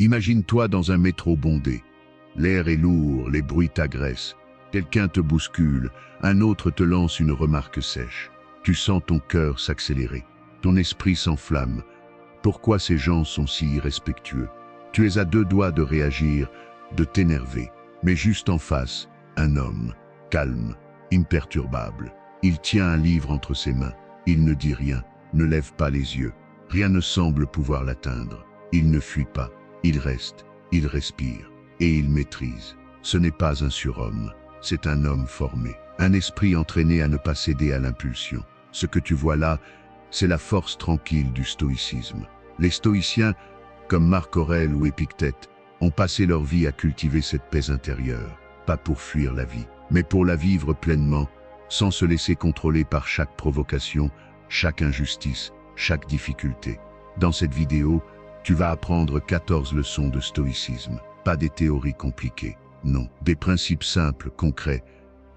Imagine-toi dans un métro bondé. L'air est lourd, les bruits t'agressent. Quelqu'un te bouscule, un autre te lance une remarque sèche. Tu sens ton cœur s'accélérer. Ton esprit s'enflamme. Pourquoi ces gens sont si irrespectueux? Tu es à deux doigts de réagir, de t'énerver. Mais juste en face, un homme, calme, imperturbable. Il tient un livre entre ses mains. Il ne dit rien, ne lève pas les yeux. Rien ne semble pouvoir l'atteindre. Il ne fuit pas. Il reste, il respire, et il maîtrise. Ce n'est pas un surhomme, c'est un homme formé, un esprit entraîné à ne pas céder à l'impulsion. Ce que tu vois là, c'est la force tranquille du stoïcisme. Les stoïciens, comme Marc Aurèle ou Épictète, ont passé leur vie à cultiver cette paix intérieure, pas pour fuir la vie, mais pour la vivre pleinement, sans se laisser contrôler par chaque provocation, chaque injustice, chaque difficulté. Dans cette vidéo, tu vas apprendre 14 leçons de stoïcisme, pas des théories compliquées, non, des principes simples, concrets,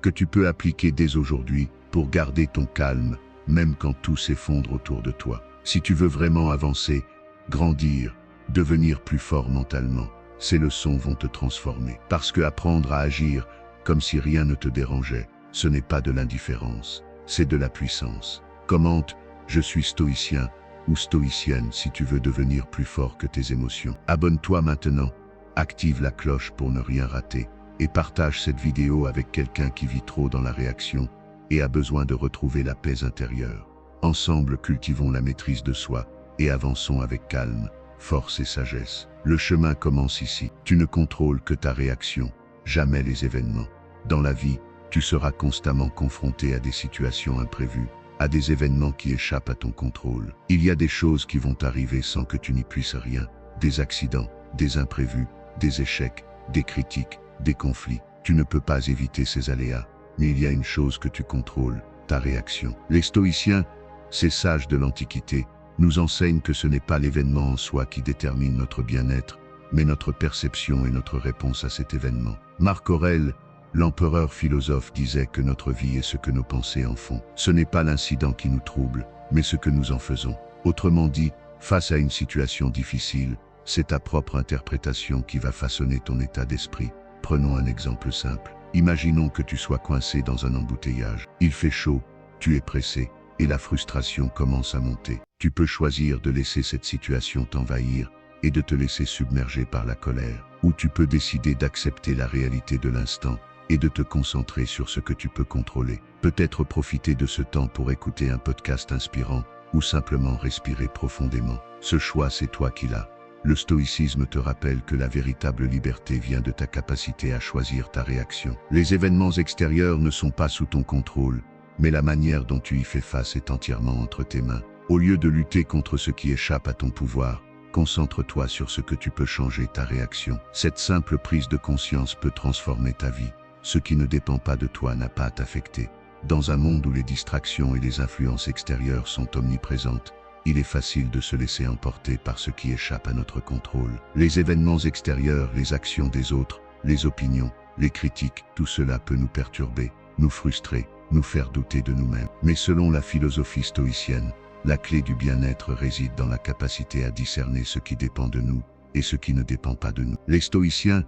que tu peux appliquer dès aujourd'hui pour garder ton calme, même quand tout s'effondre autour de toi. Si tu veux vraiment avancer, grandir, devenir plus fort mentalement, ces leçons vont te transformer. Parce que apprendre à agir comme si rien ne te dérangeait, ce n'est pas de l'indifférence, c'est de la puissance. Commente « Je suis stoïcien » ou stoïcienne si tu veux devenir plus fort que tes émotions. Abonne-toi maintenant, active la cloche pour ne rien rater et partage cette vidéo avec quelqu'un qui vit trop dans la réaction et a besoin de retrouver la paix intérieure. Ensemble, cultivons la maîtrise de soi et avançons avec calme, force et sagesse. Le chemin commence ici. Tu ne contrôles que ta réaction, jamais les événements. Dans la vie, tu seras constamment confronté à des situations imprévues, à des événements qui échappent à ton contrôle. Il y a des choses qui vont arriver sans que tu n'y puisses rien, des accidents, des imprévus, des échecs, des critiques, des conflits. Tu ne peux pas éviter ces aléas, mais il y a une chose que tu contrôles, ta réaction. Les stoïciens, ces sages de l'Antiquité, nous enseignent que ce n'est pas l'événement en soi qui détermine notre bien-être, mais notre perception et notre réponse à cet événement. Marc Aurèle, l'empereur philosophe, disait que notre vie est ce que nos pensées en font. Ce n'est pas l'incident qui nous trouble, mais ce que nous en faisons. Autrement dit, face à une situation difficile, c'est ta propre interprétation qui va façonner ton état d'esprit. Prenons un exemple simple. Imaginons que tu sois coincé dans un embouteillage. Il fait chaud, tu es pressé, et la frustration commence à monter. Tu peux choisir de laisser cette situation t'envahir et de te laisser submerger par la colère. Ou tu peux décider d'accepter la réalité de l'instant et de te concentrer sur ce que tu peux contrôler. Peut-être profiter de ce temps pour écouter un podcast inspirant ou simplement respirer profondément. Ce choix, c'est toi qui l'as. Le stoïcisme te rappelle que la véritable liberté vient de ta capacité à choisir ta réaction. Les événements extérieurs ne sont pas sous ton contrôle, mais la manière dont tu y fais face est entièrement entre tes mains. Au lieu de lutter contre ce qui échappe à ton pouvoir, concentre-toi sur ce que tu peux changer ta réaction. Cette simple prise de conscience peut transformer ta vie. Ce qui ne dépend pas de toi n'a pas à t'affecter. Dans un monde où les distractions et les influences extérieures sont omniprésentes, il est facile de se laisser emporter par ce qui échappe à notre contrôle. Les événements extérieurs, les actions des autres, les opinions, les critiques, tout cela peut nous perturber, nous frustrer, nous faire douter de nous-mêmes. Mais selon la philosophie stoïcienne, la clé du bien-être réside dans la capacité à discerner ce qui dépend de nous et ce qui ne dépend pas de nous. Les stoïciens,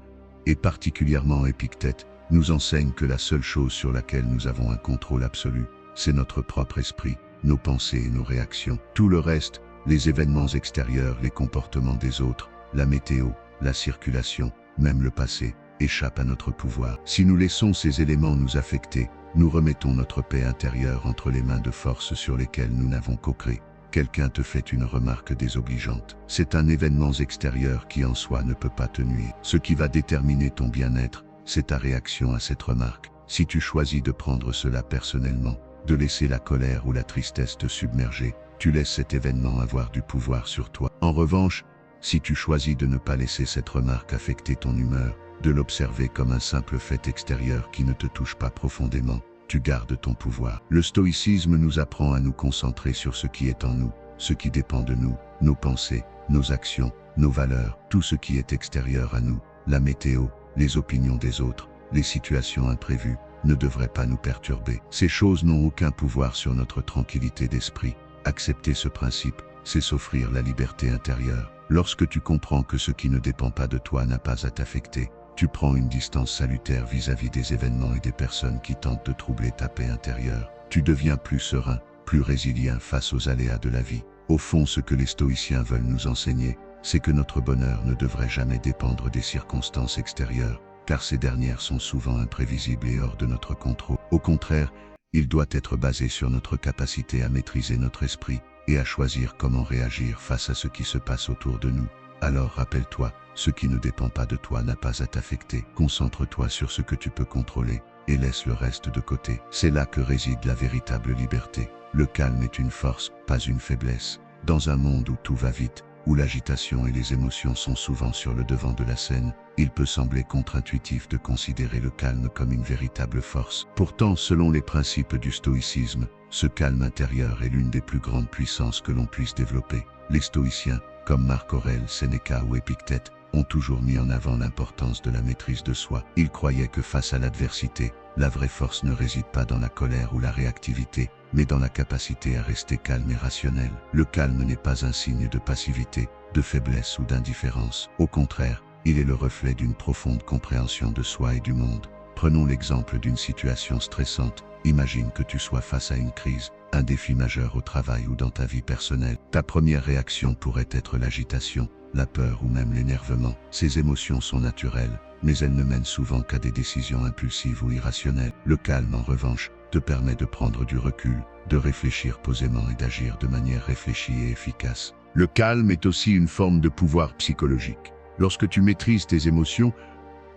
et particulièrement Épictète, nous enseignent que la seule chose sur laquelle nous avons un contrôle absolu, c'est notre propre esprit, nos pensées et nos réactions. Tout le reste, les événements extérieurs, les comportements des autres, la météo, la circulation, même le passé, échappent à notre pouvoir. Si nous laissons ces éléments nous affecter, nous remettons notre paix intérieure entre les mains de forces sur lesquelles nous n'avons qu'aucré. Quelqu'un te fait une remarque désobligeante. C'est un événement extérieur qui en soi ne peut pas te nuire. Ce qui va déterminer ton bien-être, c'est ta réaction à cette remarque. Si tu choisis de prendre cela personnellement, de laisser la colère ou la tristesse te submerger, tu laisses cet événement avoir du pouvoir sur toi. En revanche, si tu choisis de ne pas laisser cette remarque affecter ton humeur, de l'observer comme un simple fait extérieur qui ne te touche pas profondément, tu gardes ton pouvoir. Le stoïcisme nous apprend à nous concentrer sur ce qui est en nous, ce qui dépend de nous, nos pensées, nos actions, nos valeurs, tout ce qui est extérieur à nous, la météo, les opinions des autres, les situations imprévues, ne devraient pas nous perturber. Ces choses n'ont aucun pouvoir sur notre tranquillité d'esprit. Accepter ce principe, c'est s'offrir la liberté intérieure, Lorsque tu comprends que ce qui ne dépend pas de toi n'a pas à t'affecter, tu prends une distance salutaire vis-à-vis des événements et des personnes qui tentent de troubler ta paix intérieure. Tu deviens plus serein, plus résilient face aux aléas de la vie. Au fond, ce que les stoïciens veulent nous enseigner, c'est que notre bonheur ne devrait jamais dépendre des circonstances extérieures, car ces dernières sont souvent imprévisibles et hors de notre contrôle. Au contraire, il doit être basé sur notre capacité à maîtriser notre esprit et à choisir comment réagir face à ce qui se passe autour de nous. Alors rappelle-toi, ce qui ne dépend pas de toi n'a pas à t'affecter. Concentre-toi sur ce que tu peux contrôler et laisse le reste de côté. C'est là que réside la véritable liberté. Le calme est une force, pas une faiblesse. Dans un monde où tout va vite, où l'agitation et les émotions sont souvent sur le devant de la scène, il peut sembler contre-intuitif de considérer le calme comme une véritable force. Pourtant, selon les principes du stoïcisme, ce calme intérieur est l'une des plus grandes puissances que l'on puisse développer. Les stoïciens, comme Marc Aurèle, Sénéca ou Épictète, ont toujours mis en avant l'importance de la maîtrise de soi. Ils croyaient que face à l'adversité, la vraie force ne réside pas dans la colère ou la réactivité, mais dans la capacité à rester calme et rationnel. Le calme n'est pas un signe de passivité, de faiblesse ou d'indifférence. Au contraire, il est le reflet d'une profonde compréhension de soi et du monde. Prenons l'exemple d'une situation stressante. Imagine que tu sois face à une crise, un défi majeur au travail ou dans ta vie personnelle. Ta première réaction pourrait être l'agitation, la peur ou même l'énervement. Ces émotions sont naturelles, mais elles ne mènent souvent qu'à des décisions impulsives ou irrationnelles. Le calme, en revanche, te permet de prendre du recul, de réfléchir posément et d'agir de manière réfléchie et efficace. Le calme est aussi une forme de pouvoir psychologique. Lorsque tu maîtrises tes émotions,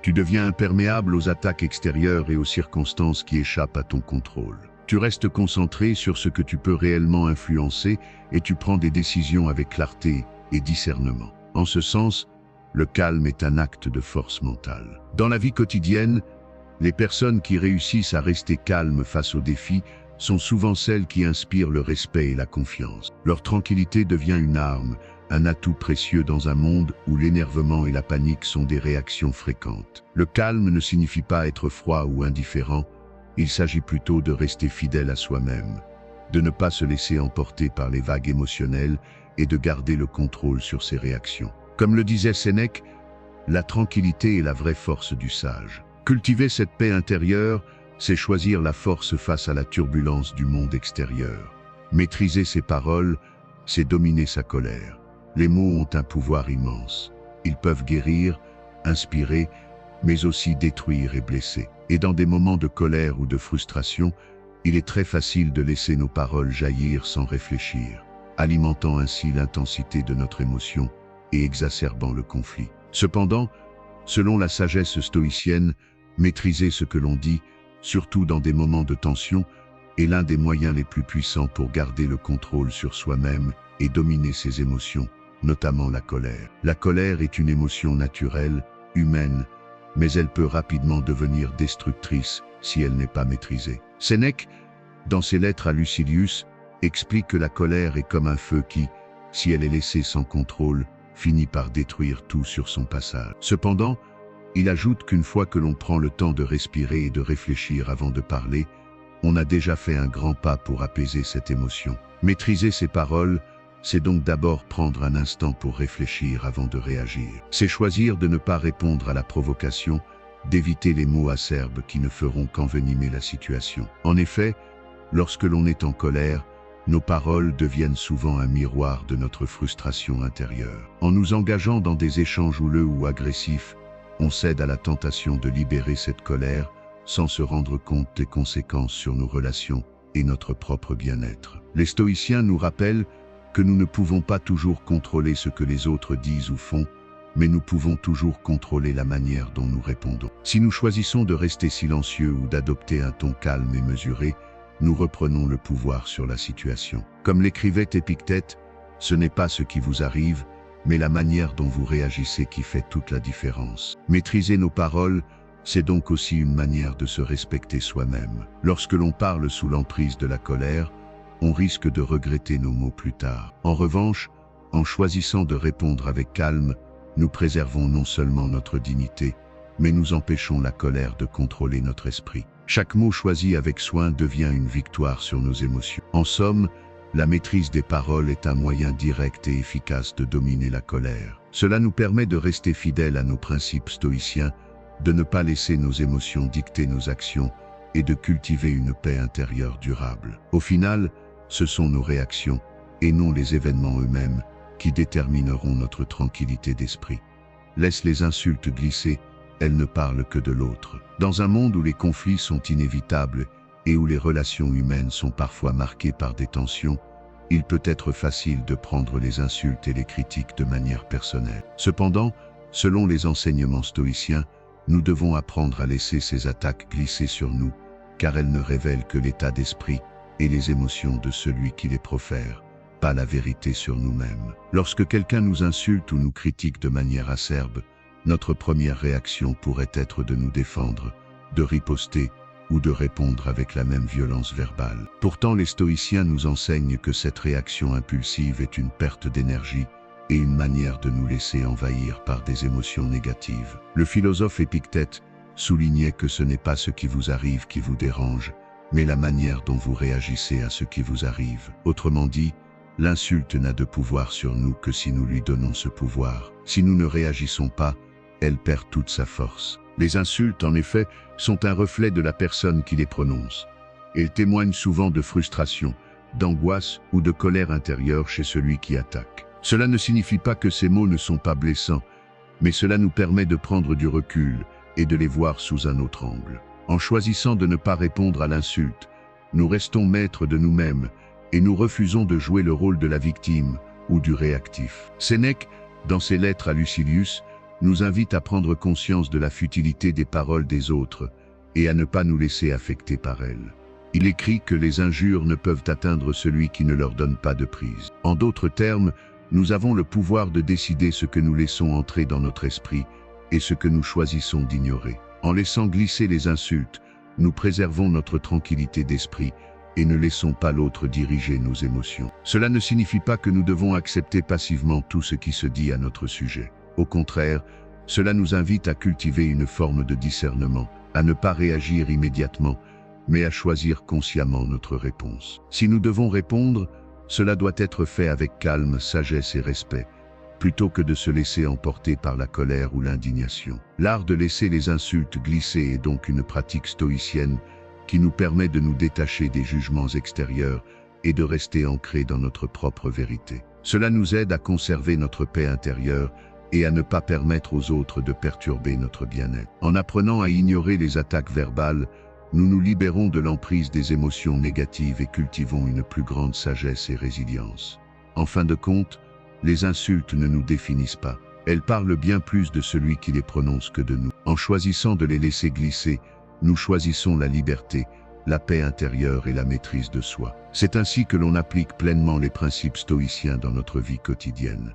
tu deviens imperméable aux attaques extérieures et aux circonstances qui échappent à ton contrôle. Tu restes concentré sur ce que tu peux réellement influencer et tu prends des décisions avec clarté et discernement. En ce sens, le calme est un acte de force mentale. Dans la vie quotidienne, les personnes qui réussissent à rester calmes face aux défis sont souvent celles qui inspirent le respect et la confiance. Leur tranquillité devient une arme, un atout précieux dans un monde où l'énervement et la panique sont des réactions fréquentes. Le calme ne signifie pas être froid ou indifférent, il s'agit plutôt de rester fidèle à soi-même, de ne pas se laisser emporter par les vagues émotionnelles et de garder le contrôle sur ses réactions. Comme le disait Sénèque, la tranquillité est la vraie force du sage. Cultiver cette paix intérieure, c'est choisir la force face à la turbulence du monde extérieur. Maîtriser ses paroles, c'est dominer sa colère. Les mots ont un pouvoir immense. Ils peuvent guérir, inspirer, mais aussi détruire et blesser. Et dans des moments de colère ou de frustration, il est très facile de laisser nos paroles jaillir sans réfléchir, alimentant ainsi l'intensité de notre émotion et exacerbant le conflit. Cependant, selon la sagesse stoïcienne, maîtriser ce que l'on dit, surtout dans des moments de tension, est l'un des moyens les plus puissants pour garder le contrôle sur soi-même et dominer ses émotions, notamment la colère. La colère est une émotion naturelle, humaine, mais elle peut rapidement devenir destructrice si elle n'est pas maîtrisée. Sénèque, dans ses lettres à Lucilius, explique que la colère est comme un feu qui, si elle est laissée sans contrôle, finit par détruire tout sur son passage. Cependant, il ajoute qu'une fois que l'on prend le temps de respirer et de réfléchir avant de parler, on a déjà fait un grand pas pour apaiser cette émotion. Maîtriser ses paroles, c'est donc d'abord prendre un instant pour réfléchir avant de réagir. C'est choisir de ne pas répondre à la provocation, d'éviter les mots acerbes qui ne feront qu'envenimer la situation. En effet, lorsque l'on est en colère, nos paroles deviennent souvent un miroir de notre frustration intérieure. En nous engageant dans des échanges houleux ou agressifs, on cède à la tentation de libérer cette colère sans se rendre compte des conséquences sur nos relations et notre propre bien-être. Les stoïciens nous rappellent que nous ne pouvons pas toujours contrôler ce que les autres disent ou font, mais nous pouvons toujours contrôler la manière dont nous répondons. Si nous choisissons de rester silencieux ou d'adopter un ton calme et mesuré, nous reprenons le pouvoir sur la situation. Comme l'écrivait Épictète, ce n'est pas ce qui vous arrive, mais la manière dont vous réagissez qui fait toute la différence. Maîtriser nos paroles, c'est donc aussi une manière de se respecter soi-même. Lorsque l'on parle sous l'emprise de la colère, on risque de regretter nos mots plus tard. En revanche, en choisissant de répondre avec calme, nous préservons non seulement notre dignité, mais nous empêchons la colère de contrôler notre esprit. Chaque mot choisi avec soin devient une victoire sur nos émotions. En somme, La maîtrise des paroles est un moyen direct et efficace de dominer la colère. Cela nous permet de rester fidèles à nos principes stoïciens, de ne pas laisser nos émotions dicter nos actions et de cultiver une paix intérieure durable. Au final, ce sont nos réactions, et non les événements eux-mêmes, qui détermineront notre tranquillité d'esprit. Laisse les insultes glisser, elles ne parlent que de l'autre. Dans un monde où les conflits sont inévitables et où les relations humaines sont parfois marquées par des tensions, il peut être facile de prendre les insultes et les critiques de manière personnelle. Cependant, selon les enseignements stoïciens, nous devons apprendre à laisser ces attaques glisser sur nous, car elles ne révèlent que l'état d'esprit et les émotions de celui qui les profère, pas la vérité sur nous-mêmes. Lorsque quelqu'un nous insulte ou nous critique de manière acerbe, notre première réaction pourrait être de nous défendre, de riposter ou de répondre avec la même violence verbale. Pourtant, les stoïciens nous enseignent que cette réaction impulsive est une perte d'énergie et une manière de nous laisser envahir par des émotions négatives. Le philosophe Épictète soulignait que ce n'est pas ce qui vous arrive qui vous dérange, mais la manière dont vous réagissez à ce qui vous arrive. Autrement dit, l'insulte n'a de pouvoir sur nous que si nous lui donnons ce pouvoir. Si nous ne réagissons pas, elle perd toute sa force. Les insultes, en effet, sont un reflet de la personne qui les prononce. Elles témoignent souvent de frustration, d'angoisse ou de colère intérieure chez celui qui attaque. Cela ne signifie pas que ces mots ne sont pas blessants, mais cela nous permet de prendre du recul et de les voir sous un autre angle. En choisissant de ne pas répondre à l'insulte, nous restons maîtres de nous-mêmes et nous refusons de jouer le rôle de la victime ou du réactif. Sénèque, dans ses lettres à Lucilius, nous invite à prendre conscience de la futilité des paroles des autres et à ne pas nous laisser affecter par elles. Il écrit que les injures ne peuvent atteindre celui qui ne leur donne pas de prise. En d'autres termes, nous avons le pouvoir de décider ce que nous laissons entrer dans notre esprit et ce que nous choisissons d'ignorer. En laissant glisser les insultes, nous préservons notre tranquillité d'esprit et ne laissons pas l'autre diriger nos émotions. Cela ne signifie pas que nous devons accepter passivement tout ce qui se dit à notre sujet. Au contraire, cela nous invite à cultiver une forme de discernement, à ne pas réagir immédiatement, mais à choisir consciemment notre réponse. Si nous devons répondre, cela doit être fait avec calme, sagesse et respect, plutôt que de se laisser emporter par la colère ou l'indignation. L'art de laisser les insultes glisser est donc une pratique stoïcienne qui nous permet de nous détacher des jugements extérieurs et de rester ancrés dans notre propre vérité. Cela nous aide à conserver notre paix intérieure et à ne pas permettre aux autres de perturber notre bien-être. En apprenant à ignorer les attaques verbales, nous nous libérons de l'emprise des émotions négatives et cultivons une plus grande sagesse et résilience. En fin de compte, les insultes ne nous définissent pas. Elles parlent bien plus de celui qui les prononce que de nous. En choisissant de les laisser glisser, nous choisissons la liberté, la paix intérieure et la maîtrise de soi. C'est ainsi que l'on applique pleinement les principes stoïciens dans notre vie quotidienne.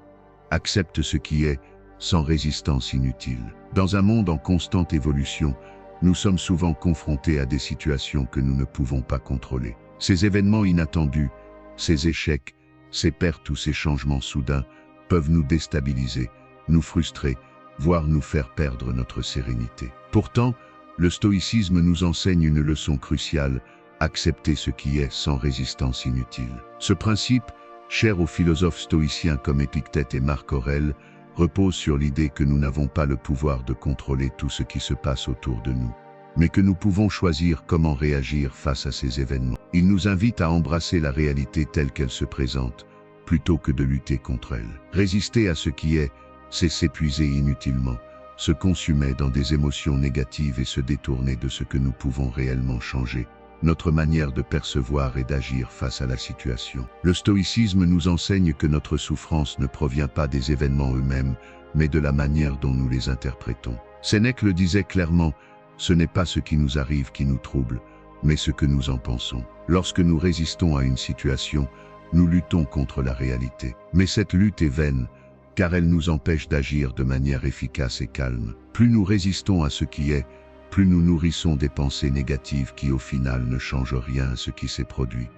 Accepte ce qui est, sans résistance inutile. Dans un monde en constante évolution, nous sommes souvent confrontés à des situations que nous ne pouvons pas contrôler. Ces événements inattendus, ces échecs, ces pertes ou ces changements soudains peuvent nous déstabiliser, nous frustrer, voire nous faire perdre notre sérénité. Pourtant, le stoïcisme nous enseigne une leçon cruciale, accepter ce qui est sans résistance inutile. Ce principe, cher aux philosophes stoïciens comme Épictète et Marc Aurèle, repose sur l'idée que nous n'avons pas le pouvoir de contrôler tout ce qui se passe autour de nous, mais que nous pouvons choisir comment réagir face à ces événements. Il nous invite à embrasser la réalité telle qu'elle se présente, plutôt que de lutter contre elle. Résister à ce qui est, c'est s'épuiser inutilement, se consumer dans des émotions négatives et se détourner de ce que nous pouvons réellement changer, notre manière de percevoir et d'agir face à la situation. Le stoïcisme nous enseigne que notre souffrance ne provient pas des événements eux-mêmes, mais de la manière dont nous les interprétons. Sénèque le disait clairement, ce n'est pas ce qui nous arrive qui nous trouble, mais ce que nous en pensons. Lorsque nous résistons à une situation, nous luttons contre la réalité. Mais cette lutte est vaine, car elle nous empêche d'agir de manière efficace et calme. Plus nous résistons à ce qui est, plus nous nourrissons des pensées négatives qui au final ne changent rien à ce qui s'est produit.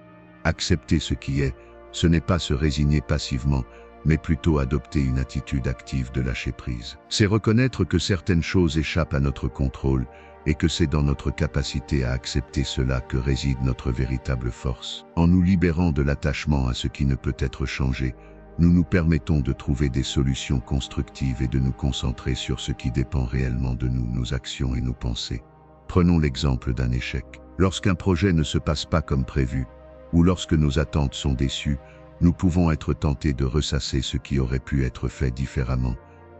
Accepter ce qui est, ce n'est pas se résigner passivement, mais plutôt adopter une attitude active de lâcher prise. C'est reconnaître que certaines choses échappent à notre contrôle et que c'est dans notre capacité à accepter cela que réside notre véritable force. En nous libérant de l'attachement à ce qui ne peut être changé, nous nous permettons de trouver des solutions constructives et de nous concentrer sur ce qui dépend réellement de nous, nos actions et nos pensées. Prenons l'exemple d'un échec. Lorsqu'un projet ne se passe pas comme prévu, ou lorsque nos attentes sont déçues, nous pouvons être tentés de ressasser ce qui aurait pu être fait différemment,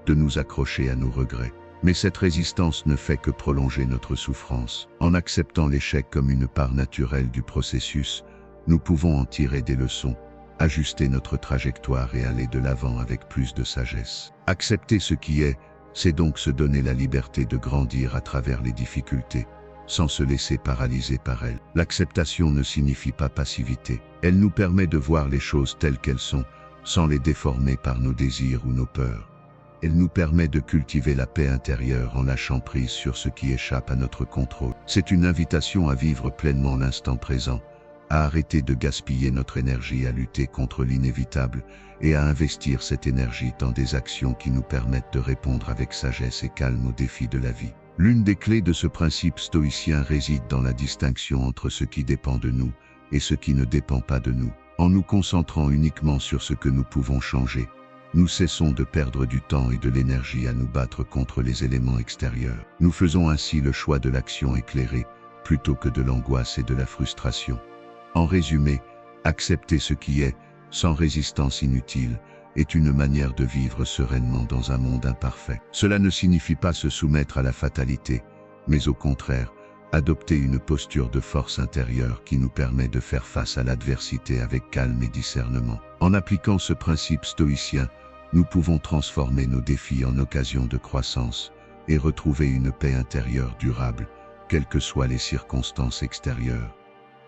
de nous accrocher à nos regrets. Mais cette résistance ne fait que prolonger notre souffrance. En acceptant l'échec comme une part naturelle du processus, nous pouvons en tirer des leçons, ajuster notre trajectoire et aller de l'avant avec plus de sagesse. Accepter ce qui est, c'est donc se donner la liberté de grandir à travers les difficultés, sans se laisser paralyser par elles. L'acceptation ne signifie pas passivité. Elle nous permet de voir les choses telles qu'elles sont, sans les déformer par nos désirs ou nos peurs. Elle nous permet de cultiver la paix intérieure en lâchant prise sur ce qui échappe à notre contrôle. C'est une invitation à vivre pleinement l'instant présent, à arrêter de gaspiller notre énergie à lutter contre l'inévitable et à investir cette énergie dans des actions qui nous permettent de répondre avec sagesse et calme aux défis de la vie. L'une des clés de ce principe stoïcien réside dans la distinction entre ce qui dépend de nous et ce qui ne dépend pas de nous. En nous concentrant uniquement sur ce que nous pouvons changer, nous cessons de perdre du temps et de l'énergie à nous battre contre les éléments extérieurs. Nous faisons ainsi le choix de l'action éclairée, plutôt que de l'angoisse et de la frustration. En résumé, accepter ce qui est, sans résistance inutile, est une manière de vivre sereinement dans un monde imparfait. Cela ne signifie pas se soumettre à la fatalité, mais au contraire, adopter une posture de force intérieure qui nous permet de faire face à l'adversité avec calme et discernement. En appliquant ce principe stoïcien, nous pouvons transformer nos défis en occasions de croissance et retrouver une paix intérieure durable, quelles que soient les circonstances extérieures.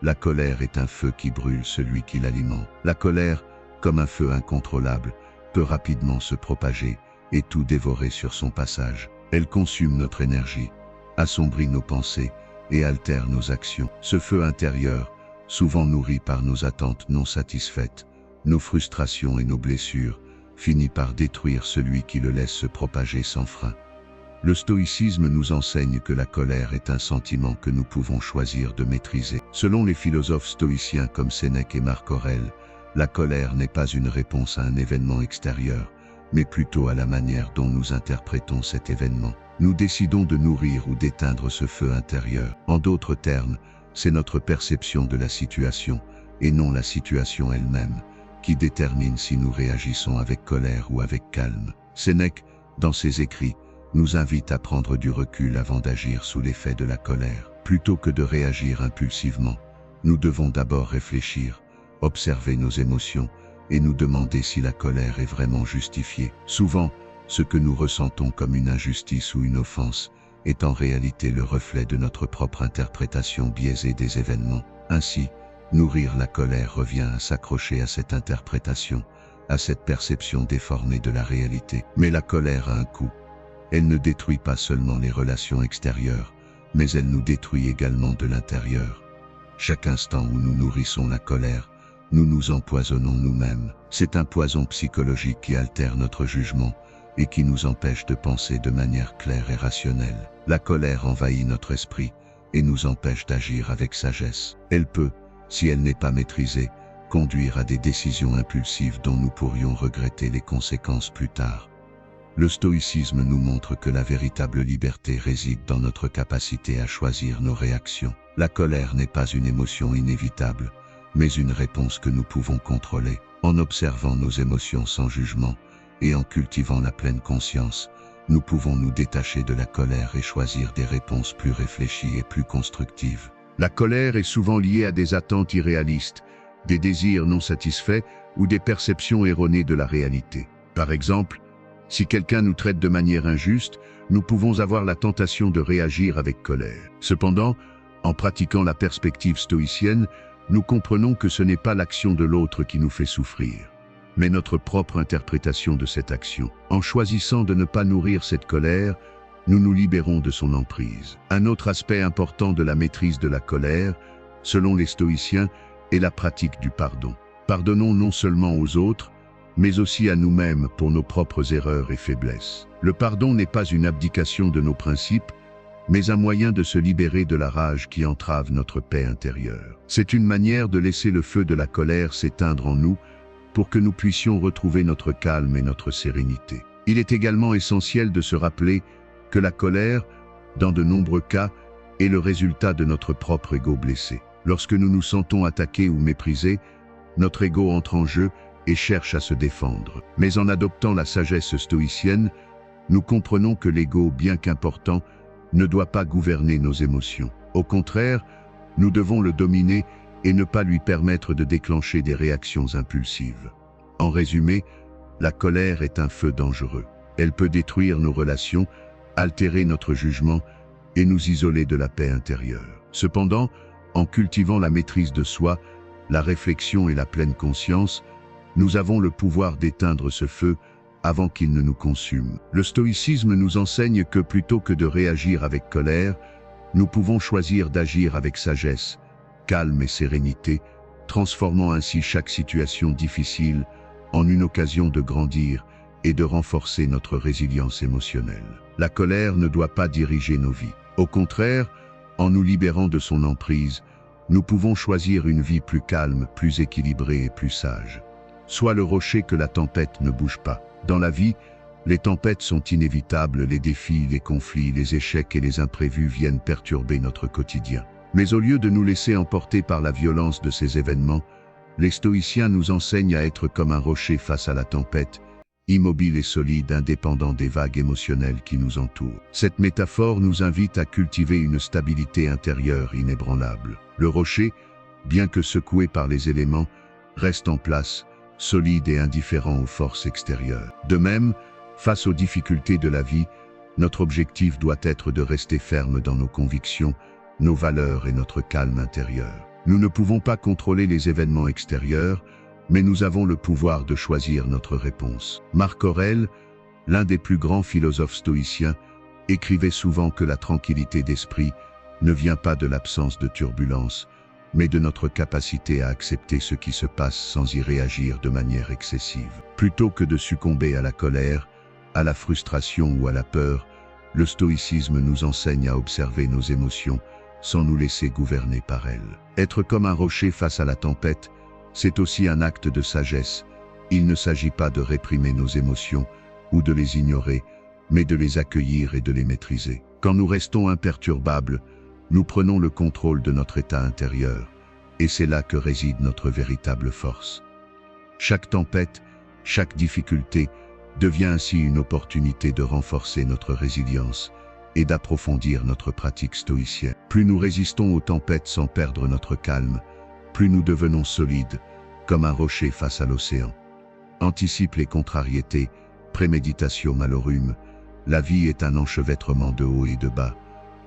La colère est un feu qui brûle celui qui l'alimente. La colère, comme un feu incontrôlable, peut rapidement se propager et tout dévorer sur son passage. Elle consume notre énergie, assombrit nos pensées et altère nos actions. Ce feu intérieur, souvent nourri par nos attentes non satisfaites, nos frustrations et nos blessures, finit par détruire celui qui le laisse se propager sans frein. Le stoïcisme nous enseigne que la colère est un sentiment que nous pouvons choisir de maîtriser. Selon les philosophes stoïciens comme Sénèque et Marc Aurèle, la colère n'est pas une réponse à un événement extérieur, mais plutôt à la manière dont nous interprétons cet événement. Nous décidons de nourrir ou d'éteindre ce feu intérieur. En d'autres termes, c'est notre perception de la situation, et non la situation elle-même, qui détermine si nous réagissons avec colère ou avec calme. Sénèque, dans ses écrits, nous invite à prendre du recul avant d'agir sous l'effet de la colère. Plutôt que de réagir impulsivement, nous devons d'abord réfléchir, observer nos émotions et nous demander si la colère est vraiment justifiée. Souvent, ce que nous ressentons comme une injustice ou une offense est en réalité le reflet de notre propre interprétation biaisée des événements. Ainsi, nourrir la colère revient à s'accrocher à cette interprétation, à cette perception déformée de la réalité. Mais la colère a un coût. Elle ne détruit pas seulement les relations extérieures, mais elle nous détruit également de l'intérieur. Chaque instant où nous nourrissons la colère, nous nous empoisonnons nous-mêmes. C'est un poison psychologique qui altère notre jugement et qui nous empêche de penser de manière claire et rationnelle. La colère envahit notre esprit et nous empêche d'agir avec sagesse. Elle peut, si elle n'est pas maîtrisée, conduire à des décisions impulsives dont nous pourrions regretter les conséquences plus tard. Le stoïcisme nous montre que la véritable liberté réside dans notre capacité à choisir nos réactions. La colère n'est pas une émotion inévitable, mais une réponse que nous pouvons contrôler. En observant nos émotions sans jugement et en cultivant la pleine conscience, nous pouvons nous détacher de la colère et choisir des réponses plus réfléchies et plus constructives. La colère est souvent liée à des attentes irréalistes, des désirs non satisfaits ou des perceptions erronées de la réalité. Par exemple, si quelqu'un nous traite de manière injuste, nous pouvons avoir la tentation de réagir avec colère. Cependant, en pratiquant la perspective stoïcienne, nous comprenons que ce n'est pas l'action de l'autre qui nous fait souffrir, mais notre propre interprétation de cette action. En choisissant de ne pas nourrir cette colère, nous nous libérons de son emprise. Un autre aspect important de la maîtrise de la colère, selon les stoïciens, est la pratique du pardon. Pardonnons non seulement aux autres, mais aussi à nous-mêmes pour nos propres erreurs et faiblesses. Le pardon n'est pas une abdication de nos principes, mais un moyen de se libérer de la rage qui entrave notre paix intérieure. C'est une manière de laisser le feu de la colère s'éteindre en nous pour que nous puissions retrouver notre calme et notre sérénité. Il est également essentiel de se rappeler que la colère, dans de nombreux cas, est le résultat de notre propre ego blessé. Lorsque nous nous sentons attaqués ou méprisés, notre ego entre en jeu et cherche à se défendre. Mais en adoptant la sagesse stoïcienne, nous comprenons que l'ego, bien qu'important, ne doit pas gouverner nos émotions. Au contraire, nous devons le dominer et ne pas lui permettre de déclencher des réactions impulsives. En résumé, la colère est un feu dangereux. Elle peut détruire nos relations, altérer notre jugement et nous isoler de la paix intérieure. Cependant, en cultivant la maîtrise de soi, la réflexion et la pleine conscience, nous avons le pouvoir d'éteindre ce feu avant qu'il ne nous consume. Le stoïcisme nous enseigne que plutôt que de réagir avec colère, nous pouvons choisir d'agir avec sagesse, calme et sérénité, transformant ainsi chaque situation difficile en une occasion de grandir et de renforcer notre résilience émotionnelle. La colère ne doit pas diriger nos vies. Au contraire, en nous libérant de son emprise, nous pouvons choisir une vie plus calme, plus équilibrée et plus sage. Sois le rocher que la tempête ne bouge pas. Dans la vie, les tempêtes sont inévitables, les défis, les conflits, les échecs et les imprévus viennent perturber notre quotidien. Mais au lieu de nous laisser emporter par la violence de ces événements, les stoïciens nous enseignent à être comme un rocher face à la tempête, immobile et solide, indépendant des vagues émotionnelles qui nous entourent. Cette métaphore nous invite à cultiver une stabilité intérieure inébranlable. Le rocher, bien que secoué par les éléments, reste en place, solide et indifférent aux forces extérieures. De même, face aux difficultés de la vie, notre objectif doit être de rester ferme dans nos convictions, nos valeurs et notre calme intérieur. Nous ne pouvons pas contrôler les événements extérieurs, mais nous avons le pouvoir de choisir notre réponse. Marc Aurèle, l'un des plus grands philosophes stoïciens, écrivait souvent que la tranquillité d'esprit ne vient pas de l'absence de turbulence, mais de notre capacité à accepter ce qui se passe sans y réagir de manière excessive. Plutôt que de succomber à la colère, à la frustration ou à la peur, le stoïcisme nous enseigne à observer nos émotions sans nous laisser gouverner par elles. Être comme un rocher face à la tempête, c'est aussi un acte de sagesse. Il ne s'agit pas de réprimer nos émotions ou de les ignorer, mais de les accueillir et de les maîtriser. Quand nous restons imperturbables, nous prenons le contrôle de notre état intérieur, et c'est là que réside notre véritable force. Chaque tempête, chaque difficulté devient ainsi une opportunité de renforcer notre résilience et d'approfondir notre pratique stoïcienne. Plus nous résistons aux tempêtes sans perdre notre calme, plus nous devenons solides, comme un rocher face à l'océan. Anticipe les contrariétés, préméditatio malorum. La vie est un enchevêtrement de haut et de bas,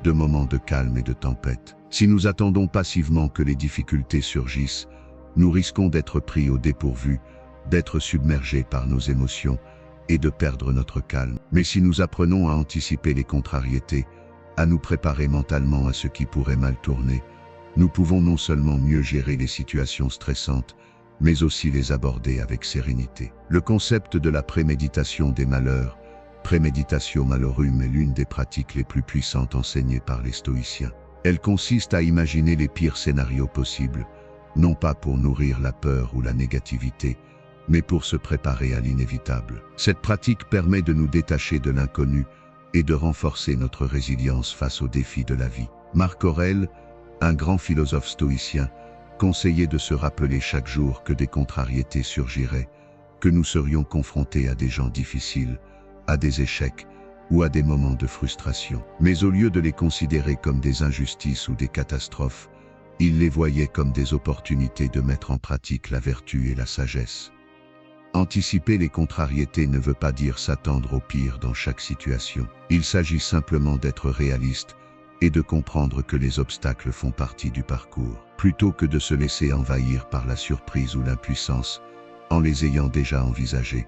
de moments de calme et de tempête. Si nous attendons passivement que les difficultés surgissent, nous risquons d'être pris au dépourvu, d'être submergés par nos émotions et de perdre notre calme. Mais si nous apprenons à anticiper les contrariétés, à nous préparer mentalement à ce qui pourrait mal tourner, nous pouvons non seulement mieux gérer les situations stressantes, mais aussi les aborder avec sérénité. Le concept de la préméditation des malheurs, préméditatio malorum, est l'une des pratiques les plus puissantes enseignées par les stoïciens. Elle consiste à imaginer les pires scénarios possibles, non pas pour nourrir la peur ou la négativité, mais pour se préparer à l'inévitable. Cette pratique permet de nous détacher de l'inconnu et de renforcer notre résilience face aux défis de la vie. Marc Aurèle, un grand philosophe stoïcien, conseillait de se rappeler chaque jour que des contrariétés surgiraient, que nous serions confrontés à des gens difficiles, à des échecs ou à des moments de frustration. Mais au lieu de les considérer comme des injustices ou des catastrophes, il les voyait comme des opportunités de mettre en pratique la vertu et la sagesse. Anticiper les contrariétés ne veut pas dire s'attendre au pire dans chaque situation. Il s'agit simplement d'être réaliste et de comprendre que les obstacles font partie du parcours, plutôt que de se laisser envahir par la surprise ou l'impuissance. En les ayant déjà envisagés,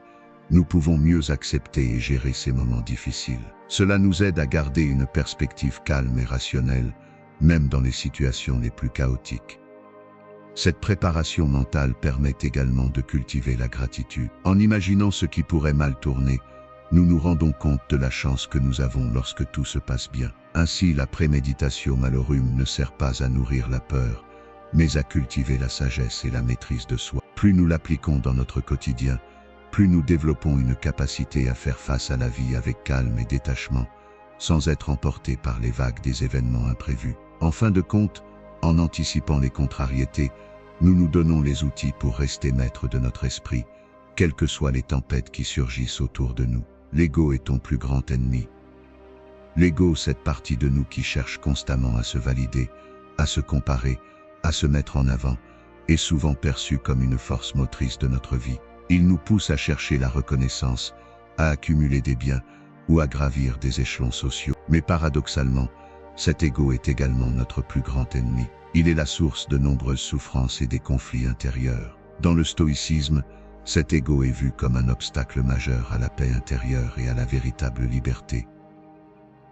nous pouvons mieux accepter et gérer ces moments difficiles. Cela nous aide à garder une perspective calme et rationnelle, même dans les situations les plus chaotiques. Cette préparation mentale permet également de cultiver la gratitude. En imaginant ce qui pourrait mal tourner, nous nous rendons compte de la chance que nous avons lorsque tout se passe bien. Ainsi, la préméditation malorum ne sert pas à nourrir la peur, mais à cultiver la sagesse et la maîtrise de soi. Plus nous l'appliquons dans notre quotidien, plus nous développons une capacité à faire face à la vie avec calme et détachement, sans être emportés par les vagues des événements imprévus. En fin de compte, en anticipant les contrariétés, nous nous donnons les outils pour rester maîtres de notre esprit, quelles que soient les tempêtes qui surgissent autour de nous. L'ego est ton plus grand ennemi. L'ego, cette partie de nous qui cherche constamment à se valider, à se comparer, à se mettre en avant, est souvent perçu comme une force motrice de notre vie. Il nous pousse à chercher la reconnaissance, à accumuler des biens ou à gravir des échelons sociaux. Mais paradoxalement, cet ego est également notre plus grand ennemi. Il est la source de nombreuses souffrances et des conflits intérieurs. Dans le stoïcisme, cet ego est vu comme un obstacle majeur à la paix intérieure et à la véritable liberté.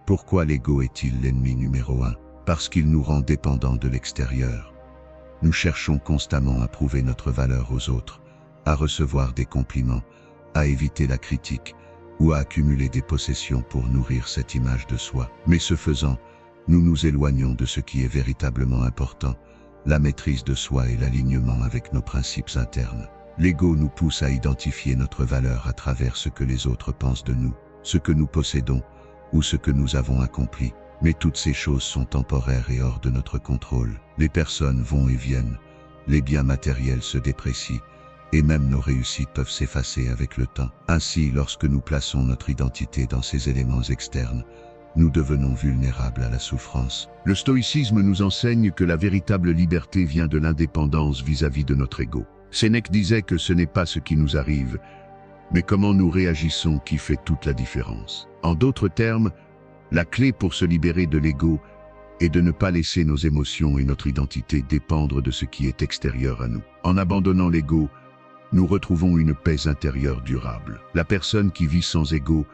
Pourquoi l'ego est-il l'ennemi numéro 1? Parce qu'il nous rend dépendants de l'extérieur. Nous cherchons constamment à prouver notre valeur aux autres, à recevoir des compliments, à éviter la critique ou à accumuler des possessions pour nourrir cette image de soi. Mais ce faisant, nous nous éloignons de ce qui est véritablement important, la maîtrise de soi et l'alignement avec nos principes internes. L'ego nous pousse à identifier notre valeur à travers ce que les autres pensent de nous, ce que nous possédons ou ce que nous avons accompli. Mais toutes ces choses sont temporaires et hors de notre contrôle. Les personnes vont et viennent, les biens matériels se déprécient, et même nos réussites peuvent s'effacer avec le temps. Ainsi, lorsque nous plaçons notre identité dans ces éléments externes, nous devenons vulnérables à la souffrance. Le stoïcisme nous enseigne que la véritable liberté vient de l'indépendance vis-à-vis de notre ego. Sénèque disait que ce n'est pas ce qui nous arrive, mais comment nous réagissons qui fait toute la différence. En d'autres termes, la clé pour se libérer de l'ego est de ne pas laisser nos émotions et notre identité dépendre de ce qui est extérieur à nous. En abandonnant l'ego, nous retrouvons une paix intérieure durable. La personne qui vit sans ego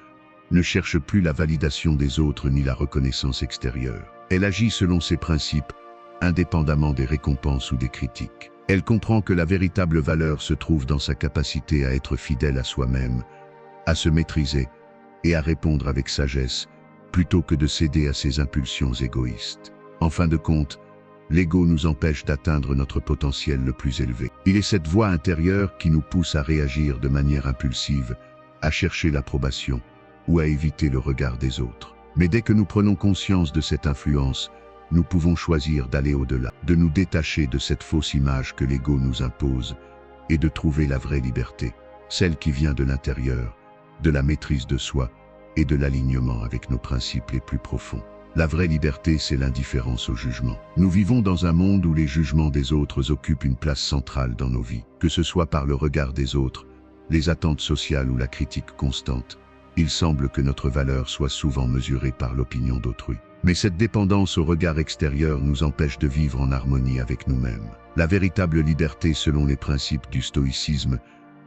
ne cherche plus la validation des autres ni la reconnaissance extérieure. Elle agit selon ses principes, indépendamment des récompenses ou des critiques. Elle comprend que la véritable valeur se trouve dans sa capacité à être fidèle à soi-même, à se maîtriser et à répondre avec sagesse, plutôt que de céder à ses impulsions égoïstes. En fin de compte, l'ego nous empêche d'atteindre notre potentiel le plus élevé. Il est cette voix intérieure qui nous pousse à réagir de manière impulsive, à chercher l'approbation ou à éviter le regard des autres. Mais dès que nous prenons conscience de cette influence, nous pouvons choisir d'aller au-delà, de nous détacher de cette fausse image que l'ego nous impose et de trouver la vraie liberté, celle qui vient de l'intérieur, de la maîtrise de soi et de l'alignement avec nos principes les plus profonds. La vraie liberté, c'est l'indifférence au jugement. Nous vivons dans un monde où les jugements des autres occupent une place centrale dans nos vies, que ce soit par le regard des autres, les attentes sociales ou la critique constante. Il semble que notre valeur soit souvent mesurée par l'opinion d'autrui. Mais cette dépendance au regard extérieur nous empêche de vivre en harmonie avec nous-mêmes. La véritable liberté, selon les principes du stoïcisme,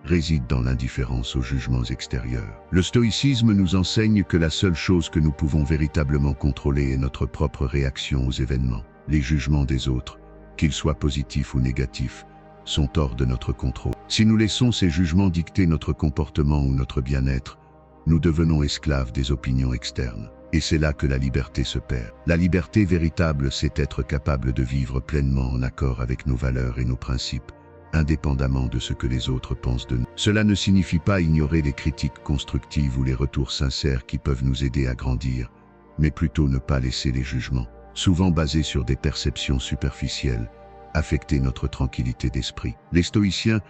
réside dans l'indifférence aux jugements extérieurs. Le stoïcisme nous enseigne que la seule chose que nous pouvons véritablement contrôler est notre propre réaction aux événements. Les jugements des autres, qu'ils soient positifs ou négatifs, sont hors de notre contrôle. Si nous laissons ces jugements dicter notre comportement ou notre bien-être, nous devenons esclaves des opinions externes. Et c'est là que la liberté se perd. La liberté véritable, c'est être capable de vivre pleinement en accord avec nos valeurs et nos principes, indépendamment de ce que les autres pensent de nous. Cela ne signifie pas ignorer les critiques constructives ou les retours sincères qui peuvent nous aider à grandir, mais plutôt ne pas laisser les jugements, souvent basés sur des perceptions superficielles, affecter notre tranquillité d'esprit. Les stoïciens,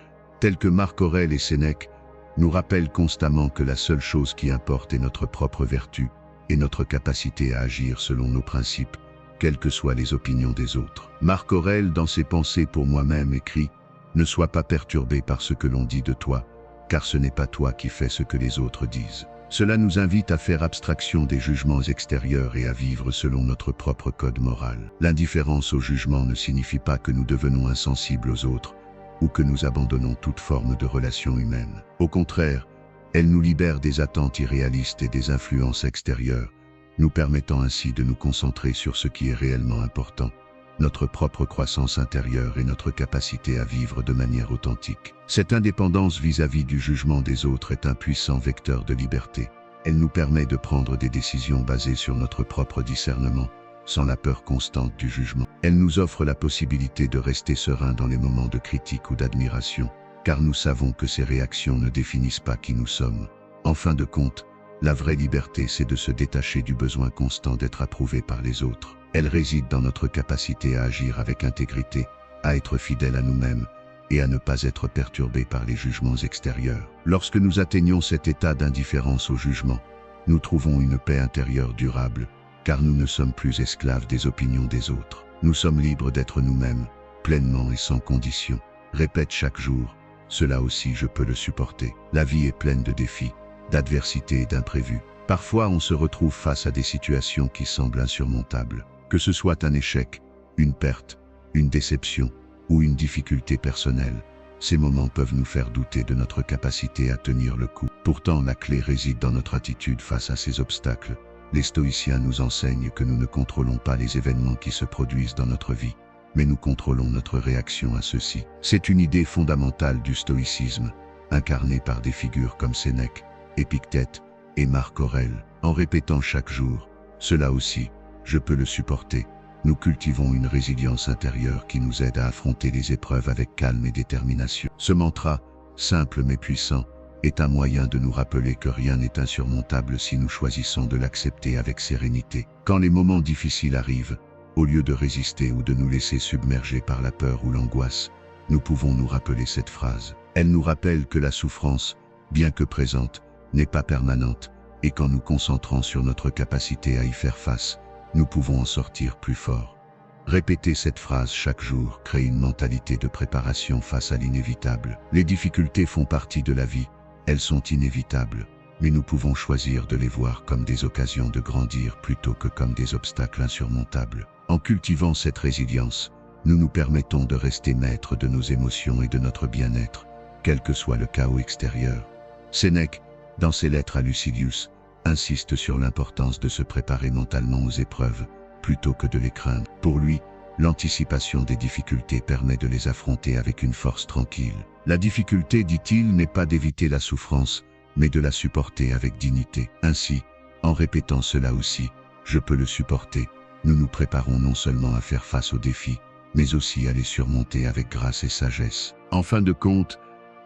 tels que Marc Aurèle et Sénèque, nous rappellent constamment que la seule chose qui importe est notre propre vertu et notre capacité à agir selon nos principes, quelles que soient les opinions des autres. Marc Aurèle, dans ses Pensées pour moi-même, écrit « Ne sois pas perturbé par ce que l'on dit de toi, car ce n'est pas toi qui fais ce que les autres disent. » Cela nous invite à faire abstraction des jugements extérieurs et à vivre selon notre propre code moral. L'indifférence au jugement ne signifie pas que nous devenons insensibles aux autres ou que nous abandonnons toute forme de relation humaine. Au contraire, elle nous libère des attentes irréalistes et des influences extérieures, nous permettant ainsi de nous concentrer sur ce qui est réellement important, notre propre croissance intérieure et notre capacité à vivre de manière authentique. Cette indépendance vis-à-vis du jugement des autres est un puissant vecteur de liberté. Elle nous permet de prendre des décisions basées sur notre propre discernement, sans la peur constante du jugement. Elle nous offre la possibilité de rester serein dans les moments de critique ou d'admiration, car nous savons que ces réactions ne définissent pas qui nous sommes. En fin de compte, la vraie liberté, c'est de se détacher du besoin constant d'être approuvé par les autres. Elle réside dans notre capacité à agir avec intégrité, à être fidèle à nous-mêmes et à ne pas être perturbé par les jugements extérieurs. Lorsque nous atteignons cet état d'indifférence au jugement, nous trouvons une paix intérieure durable, car nous ne sommes plus esclaves des opinions des autres. Nous sommes libres d'être nous-mêmes, pleinement et sans condition. Répète chaque jour, cela aussi je peux le supporter. La vie est pleine de défis, d'adversités et d'imprévus. Parfois on se retrouve face à des situations qui semblent insurmontables. Que ce soit un échec, une perte, une déception ou une difficulté personnelle, ces moments peuvent nous faire douter de notre capacité à tenir le coup. Pourtant, la clé réside dans notre attitude face à ces obstacles. Les stoïciens nous enseignent que nous ne contrôlons pas les événements qui se produisent dans notre vie, mais nous contrôlons notre réaction à ceux-ci. C'est une idée fondamentale du stoïcisme, incarnée par des figures comme Sénèque, Épictète et Marc Aurèle. En répétant chaque jour, cela aussi, je peux le supporter, nous cultivons une résilience intérieure qui nous aide à affronter les épreuves avec calme et détermination. Ce mantra, simple mais puissant, est un moyen de nous rappeler que rien n'est insurmontable si nous choisissons de l'accepter avec sérénité. Quand les moments difficiles arrivent, au lieu de résister ou de nous laisser submerger par la peur ou l'angoisse, nous pouvons nous rappeler cette phrase. Elle nous rappelle que la souffrance, bien que présente, n'est pas permanente, et qu'en nous concentrant sur notre capacité à y faire face, nous pouvons en sortir plus forts. Répéter cette phrase chaque jour crée une mentalité de préparation face à l'inévitable. Les difficultés font partie de la vie, elles sont inévitables, mais nous pouvons choisir de les voir comme des occasions de grandir plutôt que comme des obstacles insurmontables. En cultivant cette résilience, nous nous permettons de rester maîtres de nos émotions et de notre bien-être, quel que soit le chaos extérieur. Sénèque, dans ses lettres à Lucilius, insiste sur l'importance de se préparer mentalement aux épreuves, plutôt que de les craindre. Pour lui, l'anticipation des difficultés permet de les affronter avec une force tranquille. La difficulté, dit-il, n'est pas d'éviter la souffrance, mais de la supporter avec dignité. Ainsi, en répétant cela aussi, je peux le supporter, nous nous préparons non seulement à faire face aux défis, mais aussi à les surmonter avec grâce et sagesse. En fin de compte,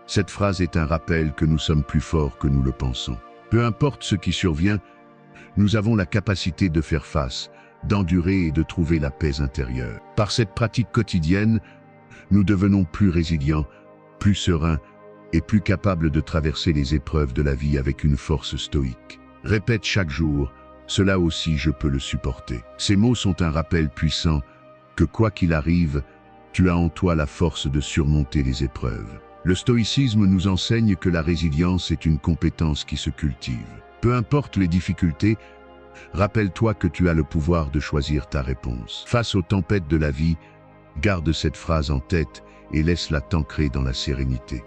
cette phrase est un rappel que nous sommes plus forts que nous le pensons. Peu importe ce qui survient, nous avons la capacité de faire face, d'endurer et de trouver la paix intérieure. Par cette pratique quotidienne, nous devenons plus résilients, plus sereins et plus capables de traverser les épreuves de la vie avec une force stoïque. Répète chaque jour, cela aussi je peux le supporter. Ces mots sont un rappel puissant que quoi qu'il arrive, tu as en toi la force de surmonter les épreuves. Le stoïcisme nous enseigne que la résilience est une compétence qui se cultive. Peu importe les difficultés, rappelle-toi que tu as le pouvoir de choisir ta réponse. Face aux tempêtes de la vie, garde cette phrase en tête et laisse-la t'ancrer dans la sérénité.